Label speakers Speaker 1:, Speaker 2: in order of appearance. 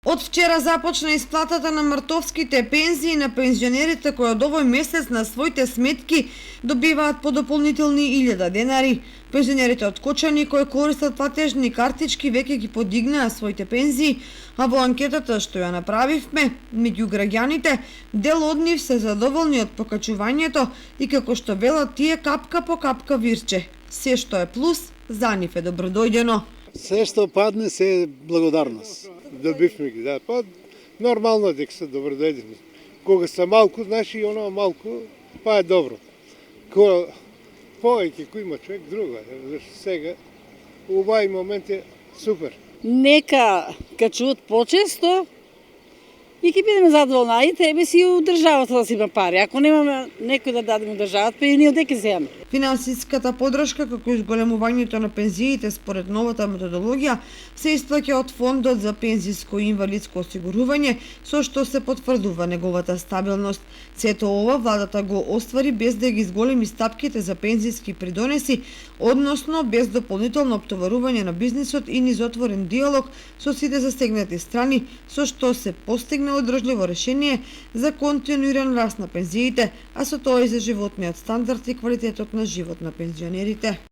Speaker 1: Од вчера започна исплатата на мартовските пензии на пензионерите кои од овој месец на своите сметки добиваат по дополнителни 1000 денари. Пензионерите од Кочани кои користат платежни картички веќе ги подигнаа своите пензии, а во анкетата што ја направивме меѓу граѓаните, дел од нив се задоволни од покачувањето и како што велат тие капка по капка вирче. Се што е плюс, за нив е добродојдено.
Speaker 2: Се што падне се е благодарност. Добивме ги, да. Па нормално дека се добродојдени. Кога се малку, значи и оно малку, па е добро. Кога повеќе кој има човек друго, сега овај момент е супер.
Speaker 3: Нека качуваат почесто и ќе бидеме задоволни. А и тебе си у државата да си има пари. Ако немаме некој да даде у државата, па и ние одеќе земаме.
Speaker 1: Финансиската подршка како и зголемувањето на пензиите според новата методологија се исплаќа од Фондот за пензиско и инвалидско осигурување, со што се потврдува неговата стабилност. Сето ова владата го оствари без да ги зголеми стапките за пензиски придонеси, односно без дополнително оптоварување на бизнисот и низ отворен диалог со сите застегнати страни, со што се постигна одржливо решение за континуиран раст на пензиите, а со тоа и за животниот стандард и квалитетот на живот на пензионерите.